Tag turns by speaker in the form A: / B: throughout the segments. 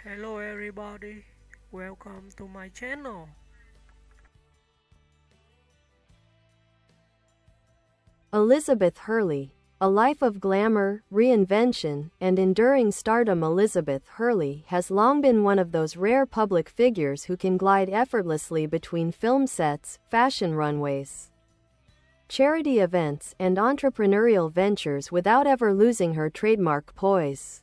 A: Hello everybody, welcome to my channel.
B: Elizabeth Hurley. A life of glamour, reinvention, and enduring stardom. Elizabeth Hurley has long been one of those rare public figures who can glide effortlessly between film sets, fashion runways, charity events, and entrepreneurial ventures without ever losing her trademark poise.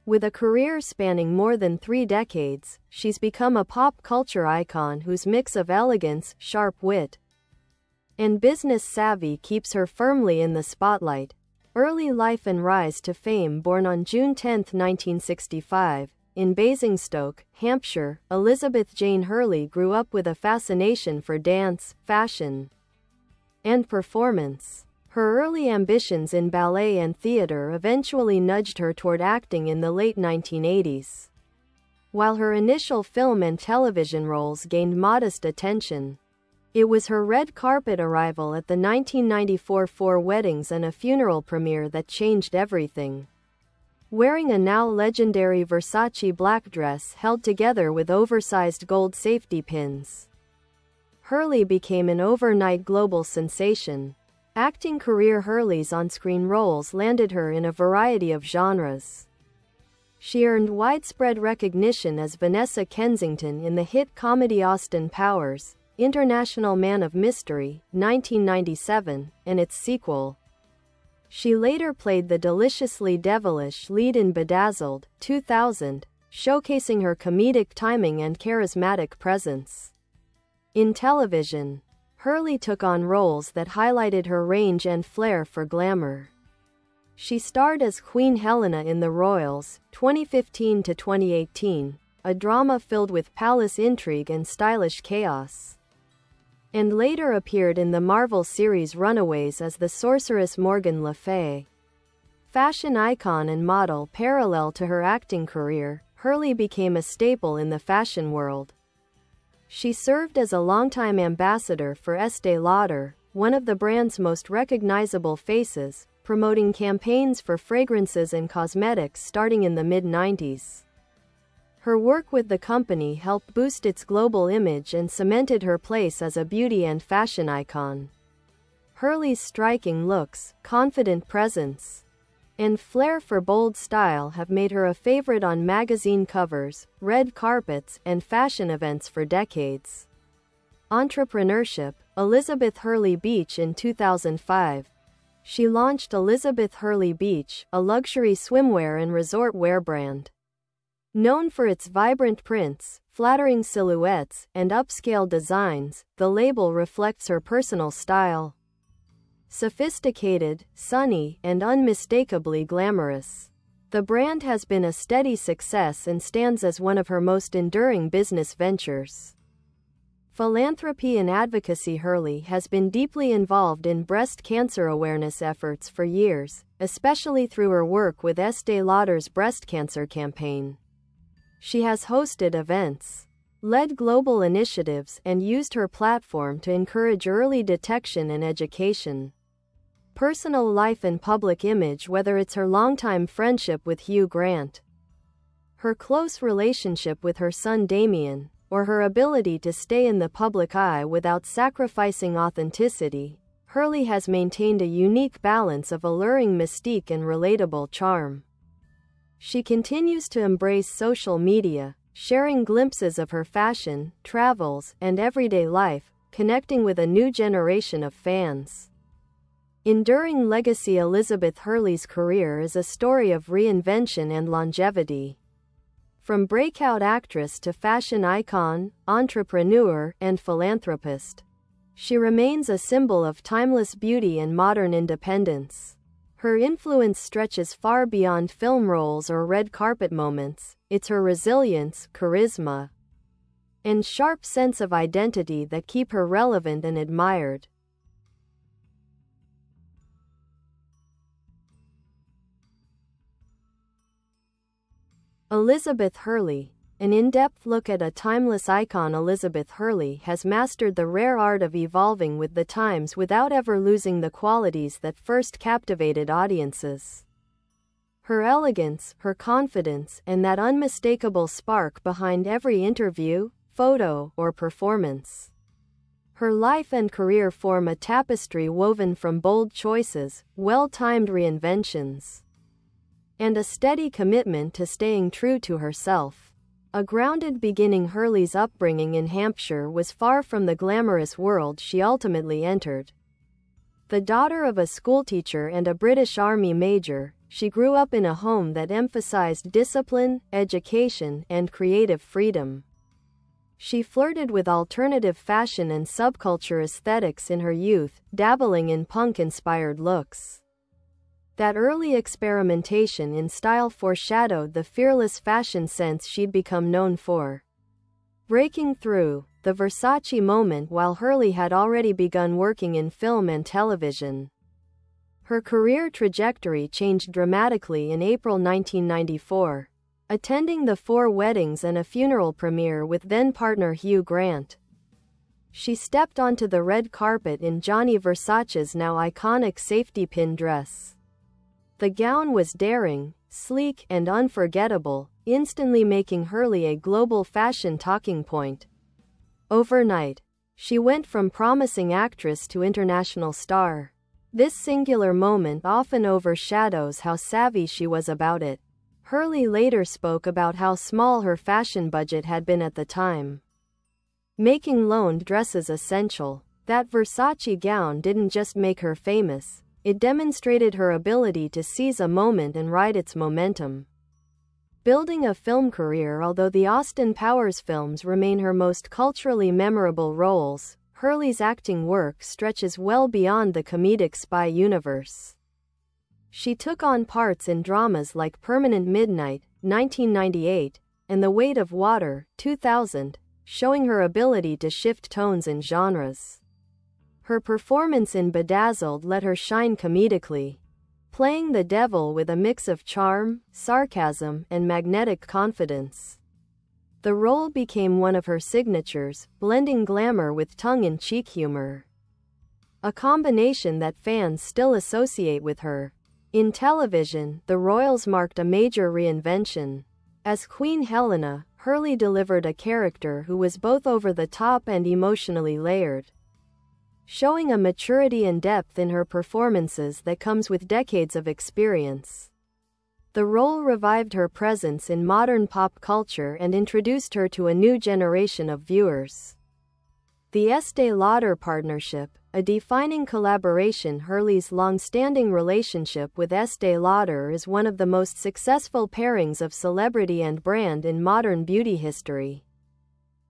B: With a career spanning more than 3 decades, she's become a pop culture icon whose mix of elegance, sharp wit, and business savvy keeps her firmly in the spotlight. Early life and rise to fame. Born on June 10, 1965, in Basingstoke, Hampshire, Elizabeth Jane Hurley grew up with a fascination for dance, fashion, and performance. Her early ambitions in ballet and theater eventually nudged her toward acting in the late 1980s. While her initial film and television roles gained modest attention, it was her red carpet arrival at the 1994 Four Weddings and a Funeral premiere that changed everything. Wearing a now legendary Versace black dress held together with oversized gold safety pins, Hurley became an overnight global sensation. Acting career. Hurley's on-screen roles landed her in a variety of genres. She earned widespread recognition as Vanessa Kensington in the hit comedy Austin Powers, International Man of Mystery, 1997, and its sequel. She later played the deliciously devilish lead in Bedazzled, 2000, showcasing her comedic timing and charismatic presence. In television, Hurley took on roles that highlighted her range and flair for glamour. She starred as Queen Helena in The Royals, 2015 to 2018, a drama filled with palace intrigue and stylish chaos, and later appeared in the Marvel series Runaways as the sorceress Morgan Le Fay. Fashion icon and model. Parallel to her acting career, Hurley became a staple in the fashion world. She served as a longtime ambassador for Estée Lauder, one of the brand's most recognizable faces, promoting campaigns for fragrances and cosmetics starting in the mid-90s. Her work with the company helped boost its global image and cemented her place as a beauty and fashion icon. Hurley's striking looks, confident presence, and flair for bold style have made her a favorite on magazine covers, red carpets, and fashion events for decades. Entrepreneurship. Elizabeth Hurley Beach. In 2005, she launched Elizabeth Hurley Beach, a luxury swimwear and resort wear brand. Known for its vibrant prints, flattering silhouettes, and upscale designs, the label reflects her personal style. Sophisticated, sunny, and unmistakably glamorous, the brand has been a steady success and stands as one of her most enduring business ventures. Philanthropy and advocacy. Hurley has been deeply involved in breast cancer awareness efforts for years, especially through her work with Estée Lauder's breast cancer campaign. She has hosted events, led global initiatives, and used her platform to encourage early detection and education. Personal life and public image. Whether it's her longtime friendship with Hugh Grant, her close relationship with her son Damien, or her ability to stay in the public eye without sacrificing authenticity, Hurley has maintained a unique balance of alluring mystique and relatable charm. She continues to embrace social media, sharing glimpses of her fashion, travels, and everyday life, connecting with a new generation of fans. Enduring legacy. Elizabeth Hurley's career is a story of reinvention and longevity. From breakout actress to fashion icon, entrepreneur, and philanthropist, she remains a symbol of timeless beauty and modern independence. Her influence stretches far beyond film roles or red carpet moments. It's her resilience, charisma, and sharp sense of identity that keep her relevant and admired. Elizabeth Hurley. An in-depth look at a timeless icon. Elizabeth Hurley has mastered the rare art of evolving with the times without ever losing the qualities that first captivated audiences. Her elegance, her confidence, and that unmistakable spark behind every interview, photo, or performance. Her life and career form a tapestry woven from bold choices, well-timed reinventions, and a steady commitment to staying true to herself. A grounded beginning. Hurley's upbringing in Hampshire was far from the glamorous world she ultimately entered. The daughter of a schoolteacher and a British Army major, she grew up in a home that emphasized discipline, education, and creative freedom. She flirted with alternative fashion and subculture aesthetics in her youth, dabbling in punk-inspired looks. That early experimentation in style foreshadowed the fearless fashion sense she'd become known for. Breaking through, the Versace moment while Hurley had already begun working in film and television. Her career trajectory changed dramatically in April 1994. Attending the 4 weddings and a funeral premiere with then-partner Hugh Grant. She stepped onto the red carpet in Gianni Versace's now iconic safety pin dress. The gown was daring, sleek, and unforgettable, instantly making Hurley a global fashion talking point. Overnight, she went from promising actress to international star. This singular moment often overshadows how savvy she was about it. Hurley later spoke about how small her fashion budget had been at the time, making loaned dresses essential. That Versace gown didn't just make her famous, it demonstrated her ability to seize a moment and ride its momentum. Building a film career. Although the Austin Powers films remain her most culturally memorable roles, Hurley's acting work stretches well beyond the comedic spy universe. She took on parts in dramas like Permanent Midnight, 1998, and The Weight of Water, 2000, showing her ability to shift tones and genres. Her performance in Bedazzled let her shine comedically, playing the devil with a mix of charm, sarcasm, and magnetic confidence. The role became one of her signatures, blending glamour with tongue-in-cheek humor, a combination that fans still associate with her. In television, the royals marked a major reinvention. As Queen Helena, Hurley delivered a character who was both over the top and emotionally layered, showing a maturity and depth in her performances that comes with decades of experience. The role revived her presence in modern pop culture and introduced her to a new generation of viewers. The Estée Lauder partnership, a defining collaboration. Hurley's long-standing relationship with Estée Lauder is one of the most successful pairings of celebrity and brand in modern beauty history.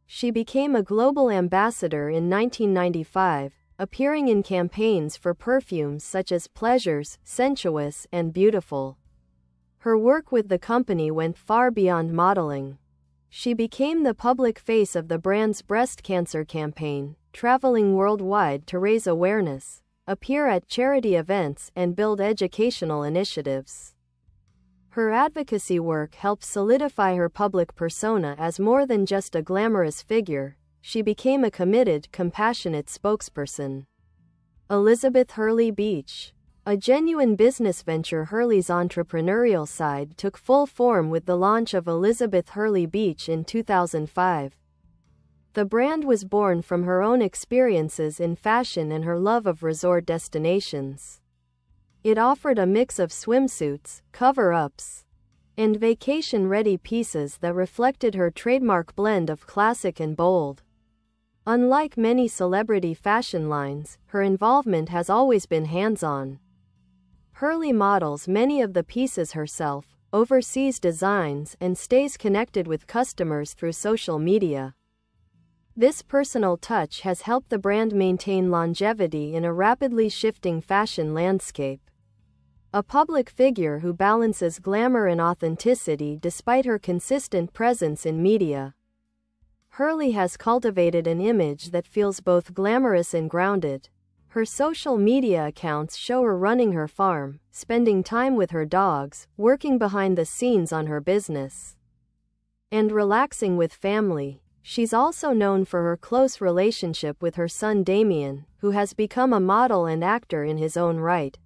B: She became a global ambassador in 1995, appearing in campaigns for perfumes such as Pleasures, Sensuous, and Beautiful. Her work with the company went far beyond modeling. She became the public face of the brand's breast cancer campaign, traveling worldwide to raise awareness, appear at charity events, and build educational initiatives. Her advocacy work helped solidify her public persona as more than just a glamorous figure. She became a committed, compassionate spokesperson. Elizabeth Hurley Beach. A genuine business venture. Hurley's entrepreneurial side took full form with the launch of Elizabeth Hurley Beach in 2005. The brand was born from her own experiences in fashion and her love of resort destinations. It offered a mix of swimsuits, cover-ups, and vacation-ready pieces that reflected her trademark blend of classic and bold. Unlike many celebrity fashion lines, her involvement has always been hands-on. Hurley models many of the pieces herself, oversees designs, and stays connected with customers through social media. This personal touch has helped the brand maintain longevity in a rapidly shifting fashion landscape. A public figure who balances glamour and authenticity despite her consistent presence in media, Hurley has cultivated an image that feels both glamorous and grounded. Her social media accounts show her running her farm, spending time with her dogs, working behind the scenes on her business, and relaxing with family. She's also known for her close relationship with her son Damien, who has become a model and actor in his own right.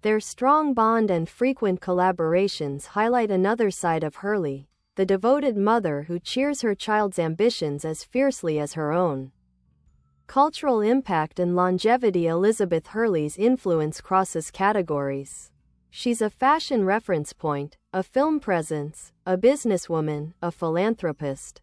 B: Their strong bond and frequent collaborations highlight another side of Hurley, the devoted mother who cheers her child's ambitions as fiercely as her own. Cultural impact and longevity. Elizabeth Hurley's influence crosses categories. She's a fashion reference point, a film presence, a businesswoman, a philanthropist,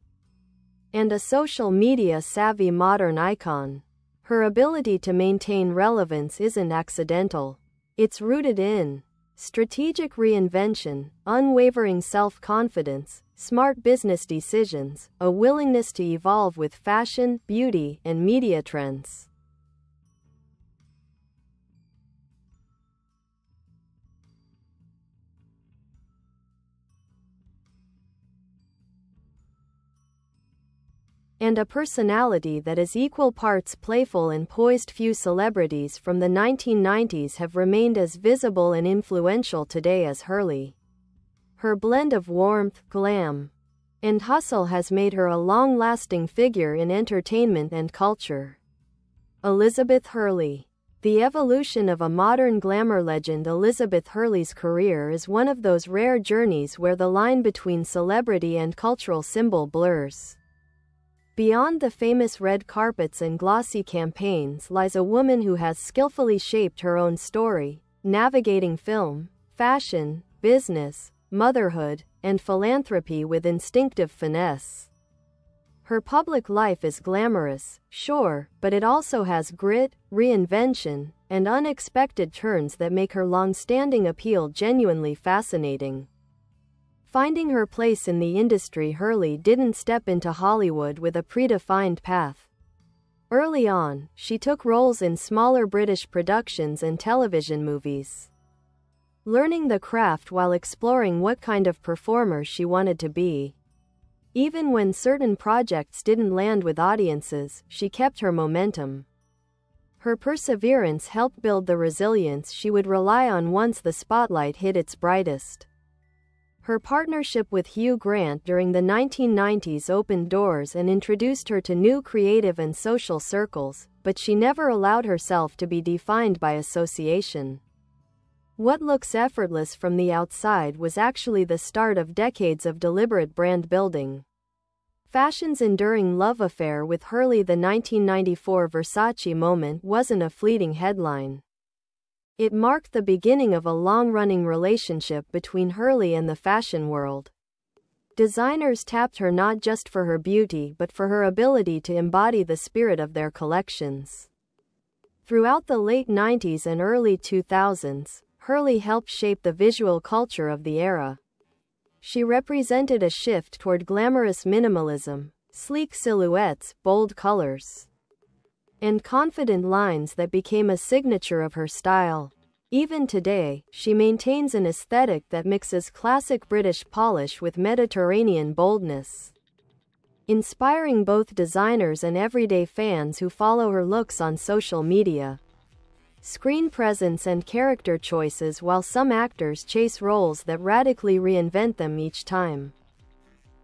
B: and a social media savvy modern icon. Her ability to maintain relevance isn't accidental. It's rooted in strategic reinvention, unwavering self-confidence, smart business decisions, a willingness to evolve with fashion, beauty, and media trends. And a personality that is equal parts playful and poised. Few celebrities from the 1990s have remained as visible and influential today as Hurley. Her blend of warmth, glam, and hustle has made her a long-lasting figure in entertainment and culture. Elizabeth Hurley. The evolution of a modern glamour legend. Elizabeth Hurley's career is one of those rare journeys where the line between celebrity and cultural symbol blurs. Beyond the famous red carpets and glossy campaigns lies a woman who has skillfully shaped her own story, navigating film, fashion, business, motherhood, and philanthropy with instinctive finesse. Her public life is glamorous, sure, but it also has grit, reinvention, and unexpected turns that make her long-standing appeal genuinely fascinating. Finding her place in the industry. Hurley didn't step into Hollywood with a predefined path. Early on, she took roles in smaller British productions and television movies, learning the craft while exploring what kind of performer she wanted to be. Even when certain projects didn't land with audiences, she kept her momentum. Her perseverance helped build the resilience she would rely on once the spotlight hit its brightest. Her partnership with Hugh Grant during the 1990s opened doors and introduced her to new creative and social circles, but she never allowed herself to be defined by association. What looks effortless from the outside was actually the start of decades of deliberate brand building. Fashion's enduring love affair with Hurley. The 1994 Versace moment wasn't a fleeting headline. It marked the beginning of a long-running relationship between Hurley and the fashion world. Designers tapped her not just for her beauty but for her ability to embody the spirit of their collections. Throughout the late 90s and early 2000s, Hurley helped shape the visual culture of the era. She represented a shift toward glamorous minimalism, sleek silhouettes, bold colors, and confident lines that became a signature of her style. Even today, she maintains an aesthetic that mixes classic British polish with Mediterranean boldness, inspiring both designers and everyday fans who follow her looks on social media. Screen presence and character choices. While some actors chase roles that radically reinvent them each time,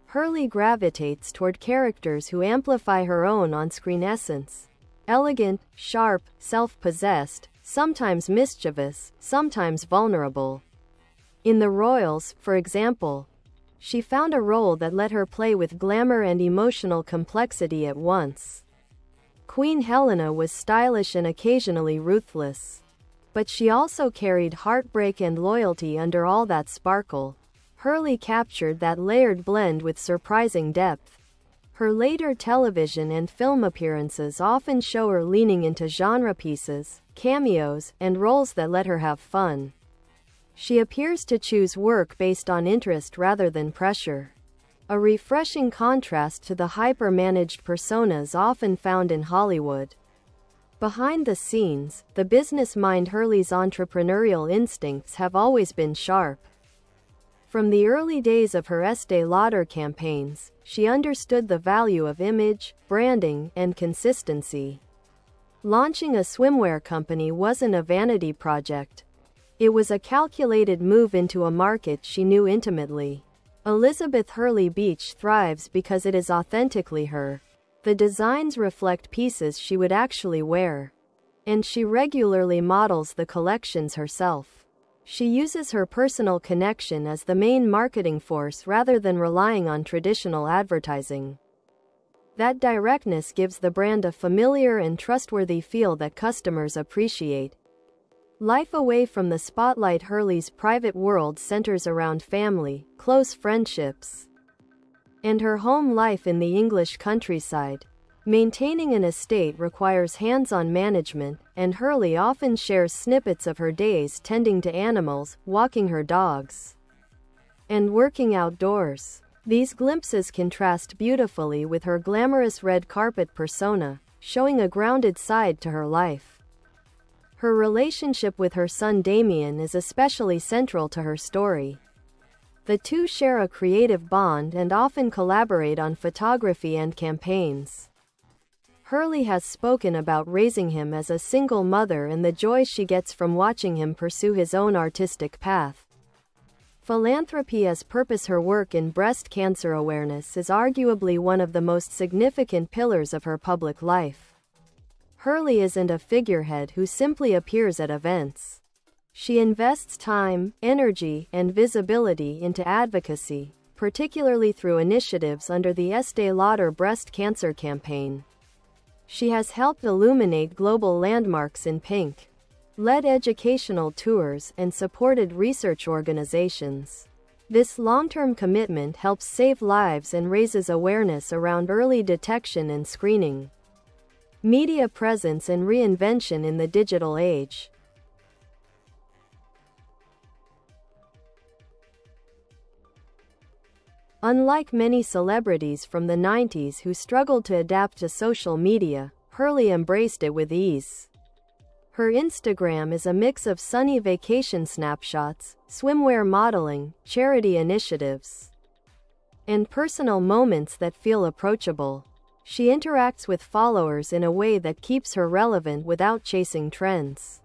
B: Hurley gravitates toward characters who amplify her own on-screen essence. Elegant, sharp, self-possessed, sometimes mischievous, sometimes vulnerable. In The Royals, for example, she found a role that let her play with glamour and emotional complexity at once. Queen Helena was stylish and occasionally ruthless, but she also carried heartbreak and loyalty under all that sparkle. Hurley captured that layered blend with surprising depth. Her later television and film appearances often show her leaning into genre pieces, cameos, and roles that let her have fun. She appears to choose work based on interest rather than pressure, a refreshing contrast to the hyper-managed personas often found in Hollywood. Behind the scenes, the business mind. Hurley's entrepreneurial instincts have always been sharp. From the early days of her Estée Lauder campaigns, she understood the value of image, branding, and consistency. Launching a swimwear company wasn't a vanity project. It was a calculated move into a market she knew intimately. Elizabeth Hurley Beach thrives because it is authentically her. The designs reflect pieces she would actually wear, and she regularly models the collections herself. She uses her personal connection as the main marketing force rather than relying on traditional advertising. That directness gives the brand a familiar and trustworthy feel that customers appreciate. Life away from the spotlight. Hurley's private world centers around family, close friendships, and her home life in the English countryside. Maintaining an estate requires hands-on management, and Hurley often shares snippets of her days tending to animals, walking her dogs, and working outdoors. These glimpses contrast beautifully with her glamorous red carpet persona, showing a grounded side to her life. Her relationship with her son Damien is especially central to her story. The two share a creative bond and often collaborate on photography and campaigns. Hurley has spoken about raising him as a single mother and the joy she gets from watching him pursue his own artistic path. Philanthropy as purpose. Her work in breast cancer awareness is arguably one of the most significant pillars of her public life. Hurley isn't a figurehead who simply appears at events. She invests time, energy, and visibility into advocacy, particularly through initiatives under the Estée Lauder breast cancer campaign. She has helped illuminate global landmarks in pink, led educational tours, and supported research organizations. This long-term commitment helps save lives and raises awareness around early detection and screening. Media presence and reinvention in the digital age. Unlike many celebrities from the 90s who struggled to adapt to social media, Hurley embraced it with ease. Her Instagram is a mix of sunny vacation snapshots, swimwear modeling, charity initiatives, and personal moments that feel approachable. She interacts with followers in a way that keeps her relevant without chasing trends.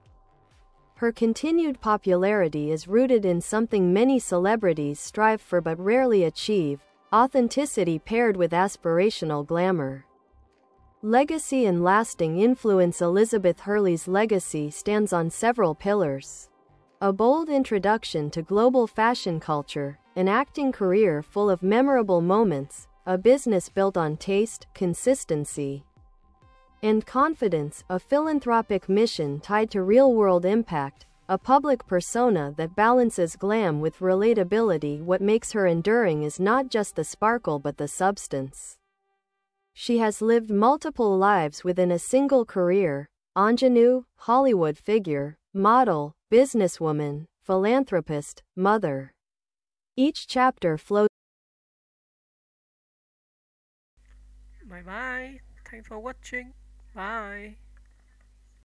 B: Her continued popularity is rooted in something many celebrities strive for but rarely achieve: authenticity paired with aspirational glamour. Legacy and lasting influence. Elizabeth Hurley's legacy stands on several pillars: a bold introduction to global fashion culture, an acting career full of memorable moments, a business built on taste, consistency, and confidence, a philanthropic mission tied to real-world impact, a public persona that balances glam with relatability. What makes her enduring is not just the sparkle but the substance. She has lived multiple lives within a single career: ingenue, Hollywood figure, model, businesswoman, philanthropist, mother. Each chapter flows.
A: Bye bye. Thanks for watching. Bye.